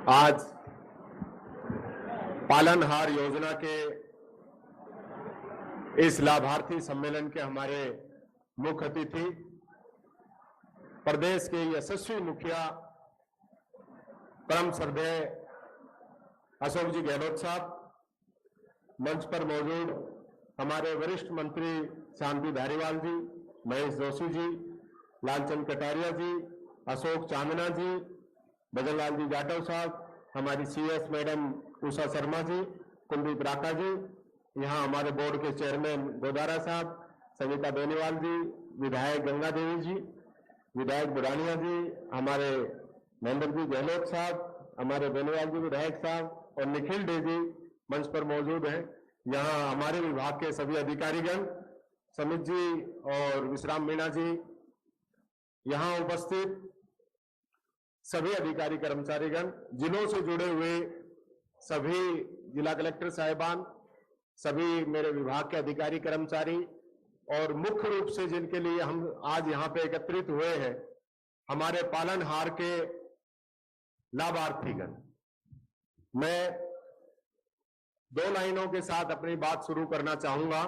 आज पालनहार योजना के इस लाभार्थी सम्मेलन के हमारे मुख्य अतिथि प्रदेश के यशस्वी मुखिया परम श्रद्धेय अशोक जी गहलोत साहब, मंच पर मौजूद हमारे वरिष्ठ मंत्री शांति धारीवाल जी, महेश जोशी जी, लालचंद कटारिया जी, अशोक चांदना जी, भजनलाल जी जाटव साहब, हमारी सीएस मैडम उषा शर्मा जी, कुलदीप राका जी, यहाँ हमारे बोर्ड के चेयरमैन गोदारा साहब, सविता बेनीवाल जी, विधायक गंगा देवी जी, विधायक बुरानिया जी, हमारे महेंद्र जी गहलोत साहब, हमारे बेनीवाल जी विधायक साहब और निखिल डे जी मंच पर मौजूद हैं। यहाँ हमारे विभाग के सभी अधिकारीगण, समित जी और विश्राम मीणा जी, यहाँ उपस्थित सभी अधिकारी कर्मचारीगण, जिलों से जुड़े हुए सभी जिला कलेक्टर साहिबान, सभी मेरे विभाग के अधिकारी कर्मचारी और मुख्य रूप से जिनके लिए हम आज यहाँ पे एकत्रित हुए हैं, हमारे पालनहार के लाभार्थीगण। मैं 2 लाइनों के साथ अपनी बात शुरू करना चाहूंगा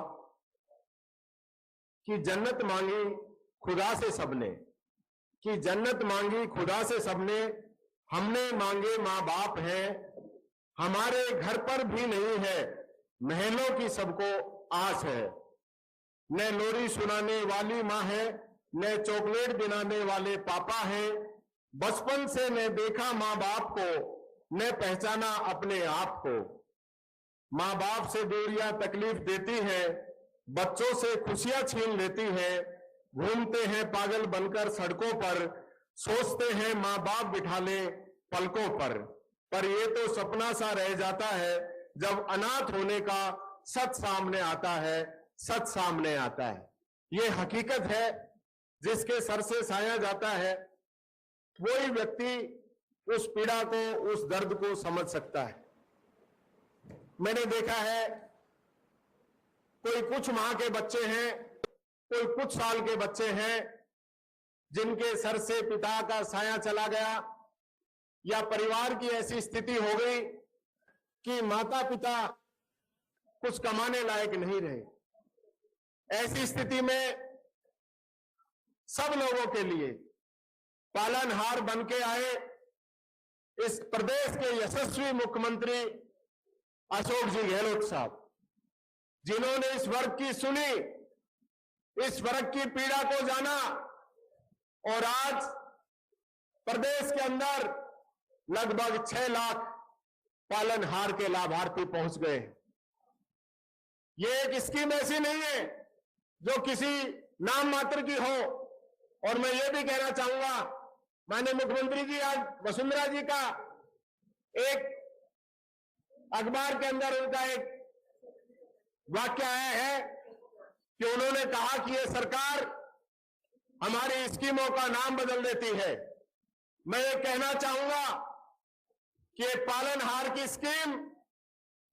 कि जन्नत मांगी खुदा से सबने, कि जन्नत मांगी खुदा से सबने, हमने मांगे मां बाप हैं, हमारे घर पर भी नहीं है, महलों की सबको आस है। न लोरी सुनाने वाली माँ है, न चॉकलेट दिलाने वाले पापा है, बचपन से न देखा माँ बाप को, न पहचाना अपने आप को। माँ बाप से दूरियां तकलीफ देती है, बच्चों से खुशियां छीन लेती है, घूमते हैं पागल बनकर सड़कों पर, सोचते हैं माँ बाप बिठा ले पलकों पर ये तो सपना सा रह जाता है जब अनाथ होने का सच सामने आता है, सच सामने आता है। ये हकीकत है जिसके सर से साया जाता है, वही व्यक्ति उस पीड़ा को, उस दर्द को समझ सकता है। मैंने देखा है कोई कुछ माह के बच्चे हैं, कोई कुछ साल के बच्चे हैं जिनके सर से पिता का साया चला गया या परिवार की ऐसी स्थिति हो गई कि माता पिता कुछ कमाने लायक नहीं रहे। ऐसी स्थिति में सब लोगों के लिए पालनहार बन के आए इस प्रदेश के यशस्वी मुख्यमंत्री अशोक जी गहलोत साहब, जिन्होंने इस वर्ग की सुनी, इस वर्ग की पीड़ा को जाना और आज प्रदेश के अंदर लगभग 6 लाख पालनहार के लाभार्थी पहुंच गए। ये एक स्कीम ऐसी नहीं है जो किसी नाम मात्र की हो। और मैं ये भी कहना चाहूंगा, माननीय मुख्यमंत्री जी, आज वसुंधरा जी का एक अखबार के अंदर उनका एक वाक्य आया है कि उन्होंने कहा कि ये सरकार हमारी स्कीमों का नाम बदल देती है। मैं ये कहना चाहूंगा कि पालनहार की स्कीम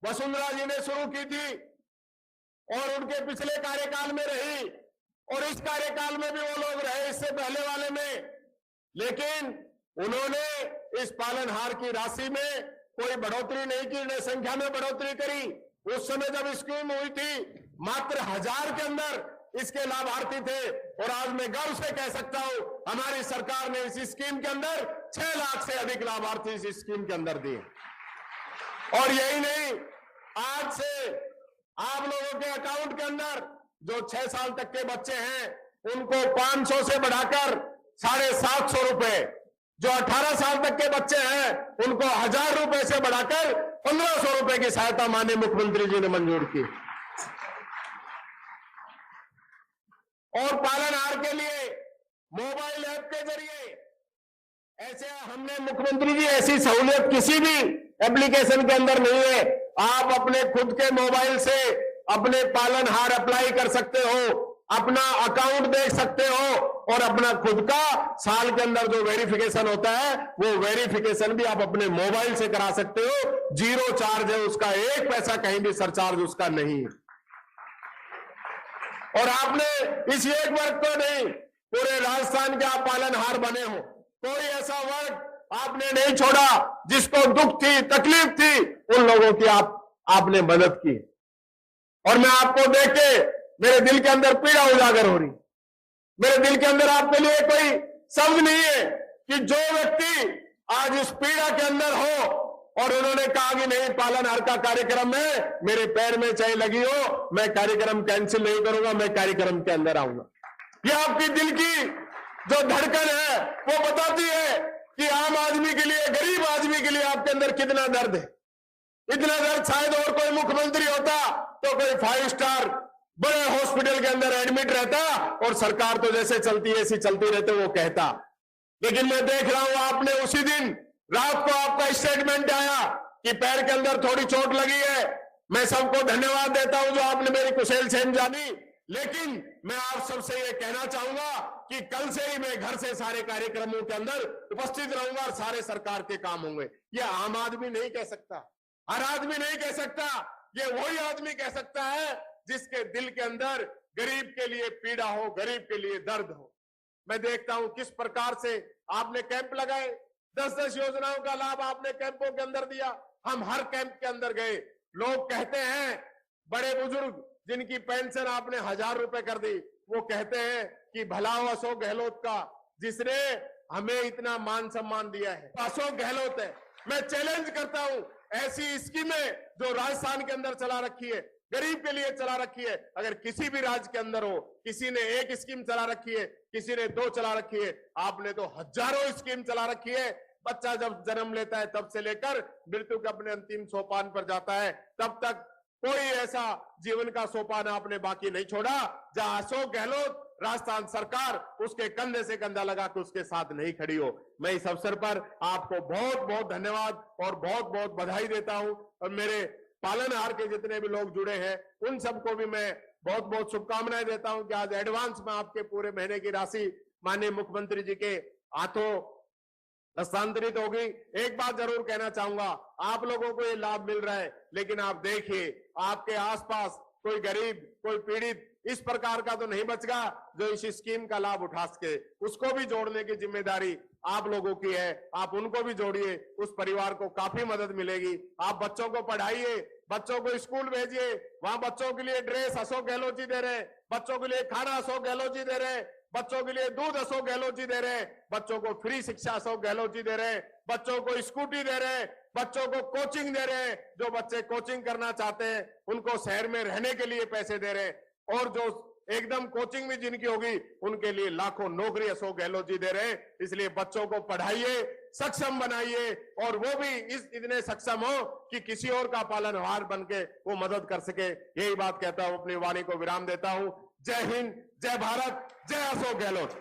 वसुंधरा जी ने शुरू की थी और उनके पिछले कार्यकाल में रही और इस कार्यकाल में भी वो लोग रहे, इससे पहले वाले में, लेकिन उन्होंने इस पालनहार की राशि में कोई बढ़ोतरी नहीं की, न संख्या में बढ़ोतरी करी। उस समय जब स्कीम हुई थी मात्र 1000 के अंदर इसके लाभार्थी थे और आज मैं गर्व से कह सकता हूं हमारी सरकार ने इस स्कीम के अंदर 6 लाख से अधिक लाभार्थी इस स्कीम के अंदर दिए। और यही नहीं, आज से आप लोगों के अकाउंट के अंदर जो 6 साल तक के बच्चे हैं उनको 500 से बढ़ाकर 750 रुपए, जो 18 साल तक के बच्चे हैं उनको 1000 रुपए से बढ़ाकर 1500 रुपए की सहायता माननीय मुख्यमंत्री जी ने मंजूर की। और पालनहार के लिए मोबाइल ऐप के जरिए ऐसे हमने मुख्यमंत्री जी ऐसी सहूलियत किसी भी एप्लीकेशन के अंदर नहीं है। आप अपने खुद के मोबाइल से अपने पालनहार अप्लाई कर सकते हो, अपना अकाउंट देख सकते हो और अपना खुद का साल के अंदर जो वेरिफिकेशन होता है वो वेरिफिकेशन भी आप अपने मोबाइल से करा सकते हो। 0 चार्ज है उसका, 1 पैसा कहीं भी सरचार्ज उसका नहीं है। और आपने इस एक वर्ग को नहीं, पूरे राजस्थान के आप पालनहार बने हो, कोई ऐसा वर्ग आपने नहीं छोड़ा जिसको दुख थी, तकलीफ थी, उन लोगों की आपने मदद की। और मैं आपको देख के मेरे दिल के अंदर पीड़ा उजागर हो रही। मेरे दिल के अंदर आपके लिए कोई शब्द नहीं है कि जो व्यक्ति आज इस पीड़ा के अंदर हो और उन्होंने कहा कि नहीं, पालनहार का कार्यक्रम में मेरे पैर में चाहे लगी हो, मैं कार्यक्रम कैंसिल नहीं करूंगा, मैं कार्यक्रम के अंदर आऊंगा। ये आपकी दिल की जो धड़कन है वो बताती है कि आम आदमी के लिए, गरीब आदमी के लिए आपके अंदर कितना दर्द है। इतना दर्द शायद और कोई मुख्यमंत्री होता तो कोई 5 स्टार बड़े हॉस्पिटल के अंदर एडमिट रहता और सरकार तो जैसे चलती है ऐसी चलती रहते वो कहता। लेकिन मैं देख रहा हूं आपने उसी दिन रात को आपका स्टेटमेंट आया कि पैर के अंदर थोड़ी चोट लगी है। मैं सबको धन्यवाद देता हूं जो आपने मेरी कुशल क्षेम जानी। लेकिन मैं आप सबसे ये कहना चाहूंगा कि कल से ही मैं घर से सारे कार्यक्रमों के अंदर उपस्थित रहूंगा और सारे सरकार के काम होंगे। ये आम आदमी नहीं कह सकता, हर आदमी नहीं कह सकता, ये वही आदमी कह सकता है जिसके दिल के अंदर गरीब के लिए पीड़ा हो, गरीब के लिए दर्द हो। मैं देखता हूं किस प्रकार से आपने कैंप लगाए, 10-10 योजनाओं का लाभ आपने कैंपों के अंदर दिया। हम हर कैंप के अंदर गए, लोग कहते हैं, बड़े बुजुर्ग जिनकी पेंशन आपने 1000 रुपए कर दी, वो कहते हैं कि भला हो अशोक गहलोत का जिसने हमें इतना मान सम्मान दिया है। अशोक गहलोत है। मैं चैलेंज करता हूं, ऐसी स्कीमें जो राजस्थान के अंदर चला रखी है, गरीब के लिए चला रखी है, अगर किसी भी राज्य के अंदर हो, किसी ने 1 स्कीम चला रखी है, किसी ने 2 चला रखी है, आपने तो हजारों स्कीम चला रखी है। बच्चा जब जन्म लेता है तब से लेकर मृत्यु के अपने अंतिम सोपान पर जाता है, तब तक कोई ऐसा जीवन का सोपान आपने बाकी नहीं छोड़ा जहां अशोक गहलोत, राजस्थान सरकार उसके कंधे से कंधा लगा के उसके साथ नहीं खड़ी हो। मैं इस अवसर पर आपको बहुत बहुत धन्यवाद और बहुत बहुत बधाई देता हूं। और मेरे पालनहार के जितने भी लोग जुड़े हैं उन सबको भी मैं बहुत बहुत शुभकामनाएं देता हूं कि आज एडवांस में आपके पूरे महीने की राशि माननीय मुख्यमंत्री जी के हाथों हस्तांतरित होगी। एक बात जरूर कहना चाहूंगा, आप लोगों को ये लाभ मिल रहा है, लेकिन आप देखिए आपके आसपास कोई गरीब, कोई पीड़ित इस प्रकार का तो नहीं बचगा जो इस स्कीम का लाभ उठा सके। उसको भी जोड़ने की जिम्मेदारी आप लोगों की है। आप उनको भी जोड़िए, उस परिवार को काफी मदद मिलेगी। आप बच्चों को पढ़ाइए, बच्चों को स्कूल भेजिए, वहां बच्चों के लिए ड्रेस अशोक गहलोत जी दे रहे हैं, बच्चों के लिए खाना अशोक गहलोत जी दे रहे हैं, बच्चों के लिए दूध अशोक गहलोत जी दे रहे हैं, बच्चों को फ्री शिक्षा अशोक गहलोत जी दे रहे हैं, बच्चों को स्कूटी दे रहे हैं, बच्चों को कोचिंग दे रहे हैं, जो बच्चे कोचिंग करना चाहते हैं उनको शहर में रहने के लिए पैसे दे रहे हैं, और जो एकदम कोचिंग भी जिनकी होगी उनके लिए लाखों नौकरी अशोक गहलोत जी दे रहे हैं। इसलिए बच्चों को पढ़ाइए, सक्षम बनाइए, और वो भी इतने सक्षम हो कि किसी और का पालनहार बन के वो मदद कर सके। यही बात कहता हूं, अपनी वाणी को विराम देता हूं। जय हिंद, जय भारत, जय अशोक गहलोत।